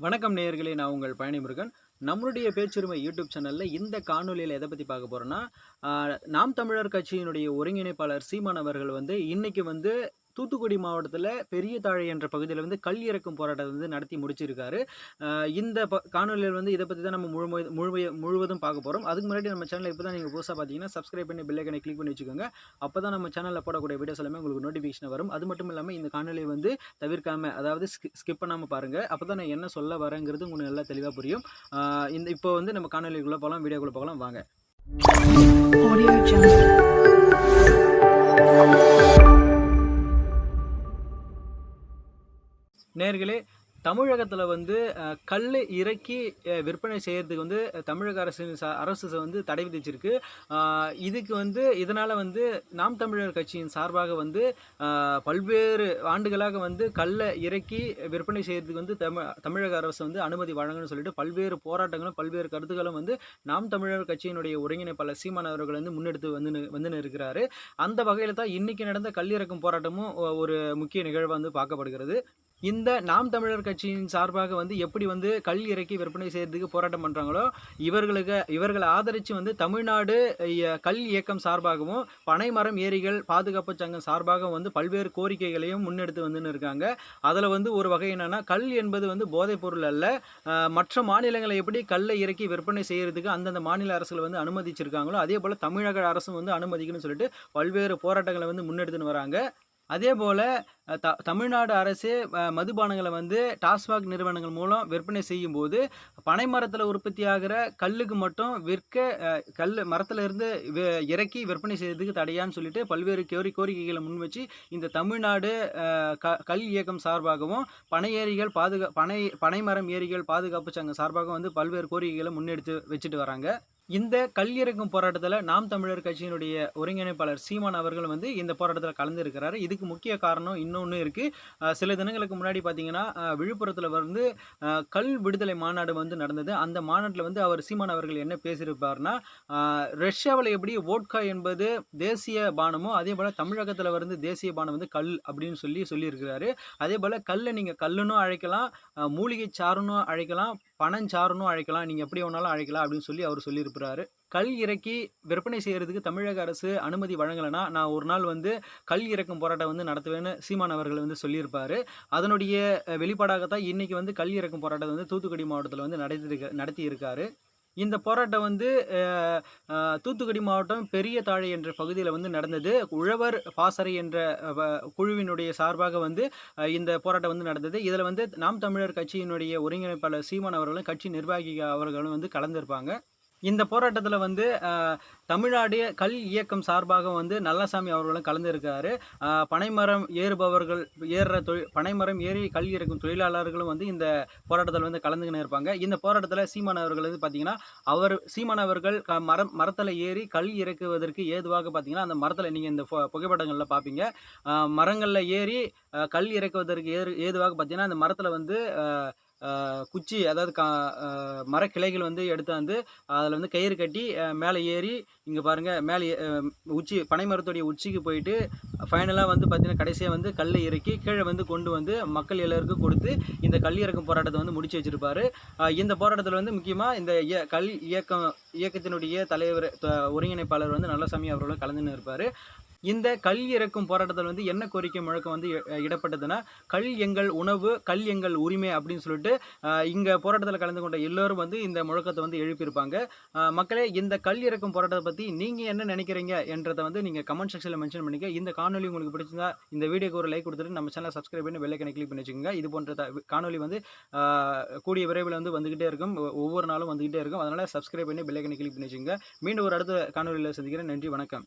வணக்கம் நேயர்களே, நான் உங்கள் பழனி முருகன். நம்மளுடைய பேச்சுரிமை யூடியூப் சேனல்ல இந்த காணொளியில எத பத்தி பார்க்க போறோம்னா, நாம் தமிழர் கட்சியினுடைய ஒருங்கிணைப்பாளர் சீமான் அவர்கள் இன்னைக்கு தூத்துக்குடி மாவட்டத்தில பெரிய தாழை என்ற பகுதியில கல் இறக்கும் போராட்டத்த நடத்தி முடிச்சிருக்காரு. இந்த காணொளியில இத பத்தி தான் நம்ம முழுவதும் பார்க்க போறோம். அதுக்கு முன்னாடி நம்ம சேனல இப்ப தான் நீங்க புதுசா பார்த்தீங்கன்னா, சப்ஸ்கிரைப் பண்ணி பெல் ஐகானை கிளிக் பண்ணி வச்சுக்கோங்க. அப்பதான் நம்ம சேனல்ல போடக்கூடிய வீடியோஸ் எல்லாமே உங்களுக்கு நோட்டிஃபிகேஷன் வரும். அது மட்டும் இல்லாம இந்த காணொளிய தவிர்க்காம, அதாவது ஸ்கிப் பண்ணாம பாருங்க. அப்பதான் நான் என்ன சொல்ல வரேங்கிறது உங்களுக்கு நல்லா தெளிவா புரியும். இப்போ நம்ம காணொளிக்குள்ள போலாம், வீடியோக்குள்ள போகலாம் வாங்க. Audio Jungle. நேயர்களே, தமிழகத்துல கல் இறக்கி விற்பனை செய்யறதுக்கு தமிழக அரசு தடை விதிச்சிருக்கு. இதுக்கு இதனால நாம் தமிழர் கட்சியின் சார்பாக பல்வேறு ஆண்டுகளாக கல்லை இறக்கி விற்பனை செய்யறதுக்கு தமிழக அரசு அனுமதி வழங்கணும்னு சொல்லிட்டு பல்வேறு போராட்டங்களும் பல்வேறு கருத்துக்களும் நாம் தமிழர் கட்சியினுடைய ஒருங்கிணைப்பாளர் சீமான் அவர்கள் முன்னெடுத்து வந்து இருக்கிறாரு. அந்த வகையில தான் இன்னைக்கு நடந்த கல் இறக்கும் போராட்டமும் ஒரு முக்கிய நிகழ்வா பார்க்கப்படுகிறது. இந்த நாம் தமிழர் கட்சியின் சார்பாக எப்படி கல் இறக்கி விற்பனை செய்யறதுக்கு போராட்டம் பண்றாங்களோ, இவர்களை ஆதரிச்சு தமிழ்நாடு கல் இயக்கம் சார்பாகவும் பனைமரம் ஏரிகள் பாதுகாப்பு சங்கம் சார்பாக பல்வேறு கோரிக்கைகளையும் முன்னெடுத்து இருக்காங்க. அதுல ஒரு வகை என்னன்னா, கல் என்பது போதைப் பொருள் அல்ல. மற்ற மாநிலங்களை எப்படி கல்லை இறக்கி விற்பனை செய்யறதுக்கு அந்தந்த மாநில அரசுகள் அனுமதிச்சிருக்காங்களோ, அதே போல தமிழக அரசும் அனுமதிக்கணும்னு சொல்லிட்டு பல்வேறு போராட்டங்களை முன்னெடுத்துன்னு வராங்க. அதே போல தமிழ்நாடு அரசே மதுபானங்களை டாஸ்மாக் நிறுவனங்கள் மூலம் விற்பனை செய்யும் போது பனைமரத்தில் உற்பத்தியாகிற கல்லுக்கு மட்டும் விற்க கல் மரத்துல இருந்து இறக்கி விற்பனை செய்யறதுக்கு தடையான்னு சொல்லிட்டு பல்வேறு கோரிக்கைகளை முன் வச்சு இந்த தமிழ்நாடு கல் இயக்கம் சார்பாகவும் பனைமரம் ஏரிகள் பாதுகாப்பு சங்கம் சார்பாகவும் பல்வேறு கோரிக்கைகளை முன்னெடுத்து வச்சுட்டு வராங்க. இந்த கல் இறக்கும் போராட்டத்தில் நாம் தமிழர் கட்சியினுடைய ஒருங்கிணைப்பாளர் சீமான் அவர்கள் இந்த போராட்டத்தில் கலந்து இருக்கிறாரு. இதுக்கு முக்கிய காரணம் இன்னொன்று இருக்கு. சில தினங்களுக்கு முன்னாடி பார்த்தீங்கன்னா, விழுப்புரத்தில் கல் விடுதலை மாநாடு நடந்தது. அந்த மாநாட்டில் அவர் சீமான் அவர்கள் என்ன பேசியிருப்பார்னா, ரஷ்யாவில் எப்படி வோட்கா என்பது தேசிய பானமோ, அதே போல தமிழகத்தில் தேசிய பானம் கல் அப்படின்னு சொல்லியிருக்கிறாரு. அதே போல கல்லை நீங்க கல்லுன்னு அழைக்கலாம், மூலிகை சாறுன்னு அழைக்கலாம், பனஞ்சாறுன்னு அழைக்கலாம், நீங்க எப்படி வேணாலும் அழைக்கலாம் அப்படின்னு அவர் சொல்லியிருக்கிறாரு. கல் இறக்கி விற்பனை செய்யறதுக்கு தமிழக அரசு அனுமதி வழங்கலைன்னா, நான் ஒரு நாள் கல் இறக்கும் போராட்டம் நடத்துவேன்னு சீமான் அவர்கள் சொல்லியிருப்பாரு. அதனுடைய வெளிப்பாடாகத்தான் இன்னைக்கு கல் இறக்கும் போராட்டம் தூத்துக்குடி மாவட்டத்தில் நடத்தி இருக்காரு. இந்த போராட்டம் தூத்துக்குடி மாவட்டம் பெரிய தாழை என்ற பகுதியில் நடந்தது. உழவர் பாசறை என்ற குழுவினுடைய சார்பாக இந்த போராட்டம் நடந்தது. இதில் நாம் தமிழர் கட்சியினுடைய ஒருங்கிணைப்பாளர் சீமான் அவர்களும் கட்சி நிர்வாகிகள் அவர்களும் கலந்திருப்பாங்க. இந்த போராட்டத்தில் தமிழ்நாடு கல் இயக்கம் சார்பாக நல்லசாமி அவர்களும் கலந்துருக்காரு. பனைமரம் ஏறுபவர்கள் பனைமரம் ஏறி கல் இறக்கும் தொழிலாளர்களும் இந்த போராட்டத்தில் கலந்துக்கின்னு இருப்பாங்க. இந்த போராட்டத்தில் சீமான் அவர்கள் பார்த்தீங்கன்னா, சீமான் அவர்கள் மரத்தில் ஏறி கல் இறக்குவதற்கு ஏதுவாக பார்த்தீங்கன்னா, அந்த மரத்தில் நீங்கள் இந்த புகைப்படங்களில் பார்ப்பீங்க. மரங்களில் ஏறி கல் இறக்குவதற்கு ஏதுவாக பார்த்தீங்கன்னா, அந்த மரத்தில் குச்சி, அதாவது மரக்கிளைகள் எடுத்து அதில் கயிறு கட்டி மேலே ஏறி இங்கே பாருங்கள், மேலே பனை மரத்துடைய உச்சிக்கு போயிட்டு ஃபைனலாக பார்த்தீங்கன்னா கடைசியாக கல்லை இறக்கி கீழே கொண்டு மக்கள் எல்லாருக்கும் கொடுத்து இந்த கல் இறக்கும் போராட்டத்தை முடிச்சு வச்சிருப்பாரு. இந்த போராட்டத்தில் முக்கியமாக இந்த கல் இயக்கத்தினுடைய தலைவர் ஒருங்கிணைப்பாளர் நல்லசாமி அவர்களும் கலந்துன்னு இருப்பார். இந்த கல் இறக்கும் போராட்டத்தில் என்ன கோரிக்கை முழக்கம் இடப்பட்டதுன்னா, கல் எங்கள் உணவு, கல் எங்கள் உரிமை அப்படின்னு சொல்லிட்டு இங்கே போராட்டத்தில் கலந்து கொண்ட எல்லோரும் இந்த முழக்கத்தை எழுப்பியிருப்பாங்க. மக்களே, இந்த கல் இறக்கும் போராட்டத்தை பற்றி நீங்கள் என்ன நினைக்கிறீங்க என்றதை நீங்கள் கமெண்ட் செக்ஷனில் மென்ஷன் பண்ணிக்க. இந்த காணொலி உங்களுக்கு பிடிச்சிருந்தா இந்த வீடியோக்கு ஒரு லைக் கொடுத்துட்டு நம்ம சேனலை சப்ஸ்கிரைப் பண்ணி பெல் ஐகானை கிளிக் பண்ணி வச்சுக்கோங்க. இது போன்ற காணொலி கூடிய விரைவில் வந்துகிட்டே இருக்கும், ஒவ்வொரு நாளும் வந்துகிட்டே இருக்கும். அதனால் சப்ஸ்கிரைப் பண்ணி பெல் ஐகானை கிளிக் பண்ணி வச்சுக்கோங்க. மீண்டும் ஒரு அடுத்த காணொலியில் சந்திக்கிறேன். நன்றி, வணக்கம்.